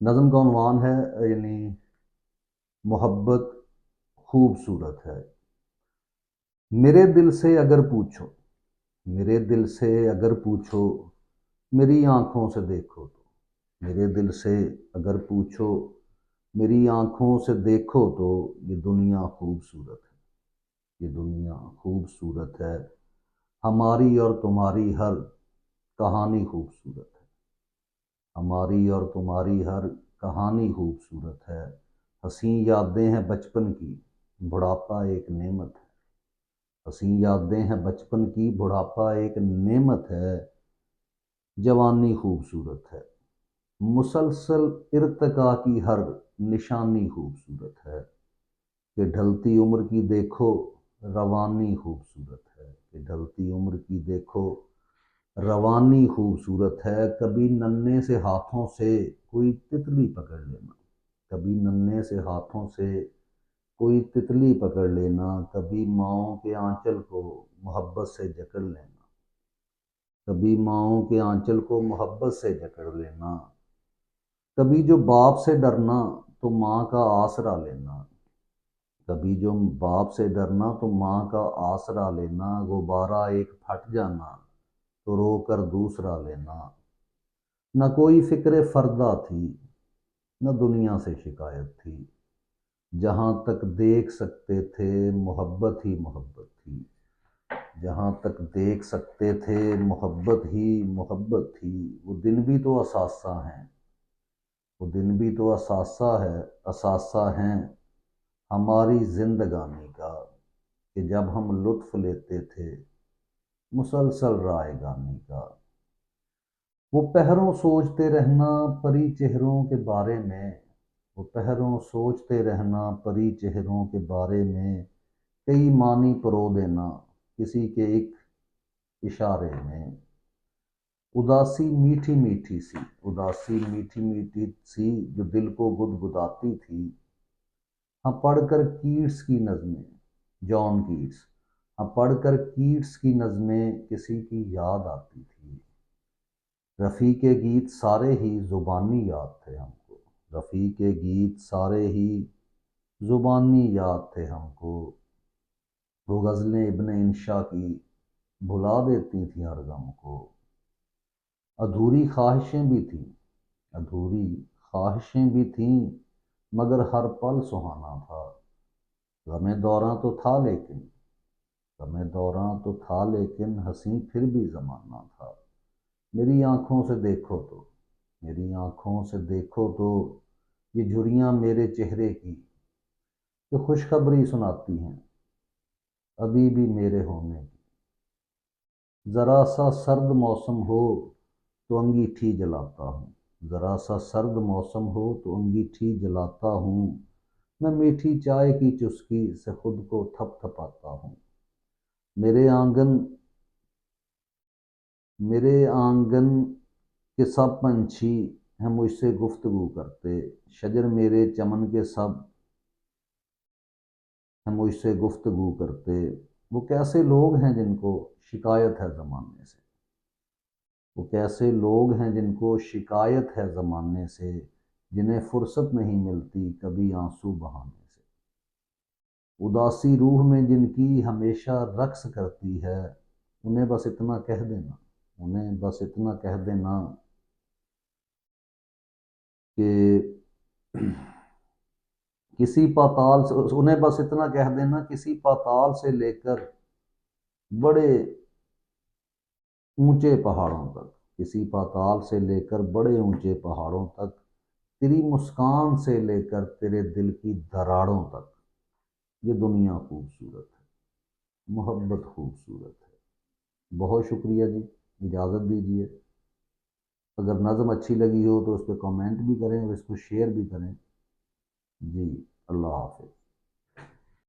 نظم کا عنوان ہے یعنی محبت خوبصورت ہے۔ میرے دل سے اگر پوچھو، میرے دل سے اگر پوچھو، میری آنکھوں سے دیکھو تو، میرے دل سے اگر پوچھو، میری آنکھوں سے دیکھو تو یہ دنیا خوبصورت ہے، یہ دنیا خوبصورت ہے، ہماری اور تمہاری ہر کہانی خوبصورت ہے، ہماری اور تمہاری ہر کہانی خوبصورت ہے، حسین یادیں ہیں بچپن کی، بڑھاپا ایک نعمت ہے، حسین یادیں ہیں بچپن کی، بڑھاپا ایک نعمت ہے، جوانی خوبصورت ہے، مسلسل ارتقاء کی ہر نشانی خوبصورت ہے، کہ ڈھلتی عمر کی دیکھو روانی خوبصورت ہے، کہ ڈھلتی عمر کی دیکھو روانی خوبصورت ہے، کبھی ننھے سے ہاتھوں سے کوئی تتلی پکڑ لینا، کبھی ننھے سے ہاتھوں سے کوئی تتلی پکڑ لینا، کبھی ماؤں کے آنچل کو محبت سے جکڑ لینا، کبھی ماؤں کے آنچل کو محبت سے جکڑ لینا، کبھی جو باپ سے ڈرنا تو ماں کا آسرا لینا، کبھی جو باپ سے ڈرنا تو ماں کا آسرا لینا، غبارہ ایک پھٹ جانا تو رو کر دوسرا لینا، نہ کوئی فکر فردہ تھی، نہ دنیا سے شکایت تھی، جہاں تک دیکھ سکتے تھے محبت ہی محبت تھی، جہاں تک دیکھ سکتے تھے محبت ہی محبت تھی، وہ دن بھی تو اثاثہ ہیں، وہ دن بھی تو اثاثہ ہیں ہماری زندگانی کا، کہ جب ہم لطف لیتے تھے مسلسل رائے گانی کا، وہ پہروں سوچتے رہنا پری چہروں کے بارے میں، وہ پہروں سوچتے رہنا پری چہروں کے بارے میں، کئی معنی پرو دینا کسی کے ایک اشارے میں، اداسی میٹھی میٹھی سی، اداسی میٹھی میٹھی سی جو دل کو گدگداتی تھی، ہاں پڑھ کر کیٹس کی نظمیں، جان کیٹس، ہاں پڑھ کر کیٹس کی نظمیں کسی کی یاد آتی تھی، رفیع کے گیت سارے ہی زبانی یاد تھے ہم کو، رفیع کے گیت سارے ہی زبانی یاد تھے ہم کو، وہ غزلیں ابن انشا کی بھلا دیتی تھیں ہر غم کو، ادھوری خواہشیں بھی تھیں، ادھوری خواہشیں بھی تھیں، مگر ہر پل سہانا تھا، غم دوراں تو تھا لیکن، غم دوراں تو تھا لیکن حسین پھر بھی زمانہ تھا، میری آنکھوں سے دیکھو تو، میری آنکھوں سے دیکھو تو یہ جھریاں میرے چہرے کی کہ خوشخبری سناتی ہیں ابھی بھی میرے ہونے کی، ذرا سا سرد موسم ہو تو انگیٹھی جلاتا ہوں، ذرا سا سرد موسم ہو تو انگیٹھی جلاتا ہوں، میں میٹھی چائے کی چسکی سے خود کو تھپ تھپاتا ہوں، میرے آنگن میرے آنگن کے سب پنچھی ہیں مجھ سے گفتگو کرتے، شجر میرے چمن کے سب ہیں مجھ سے گفتگو کرتے، وہ کیسے لوگ ہیں جن کو شکایت ہے زمانے سے، وہ کیسے لوگ ہیں جن کو شکایت ہے زمانے سے، جنہیں فرصت نہیں ملتی کبھی آنسو بہانے سے، اداسی روح میں جن کی ہمیشہ رقص کرتی ہے، انہیں بس اتنا کہہ دینا، انہیں بس اتنا کہہ دینا کہ کسی پاتال سے، انہیں بس اتنا کہہ دینا کسی پاتال سے لے کر بڑے اونچے پہاڑوں تک، کسی پاتال سے لے کر بڑے اونچے پہاڑوں تک، تیری مسکان سے لے کر تیرے دل کی دراڑوں تک، یہ دنیا خوبصورت ہے، محبت خوبصورت ہے۔ بہت شکریہ جی، اجازت دیجیے، اگر نظم اچھی لگی ہو تو اس پہ کامنٹ بھی کریں اور اس کو شیئر بھی کریں جی، اللہ حافظ۔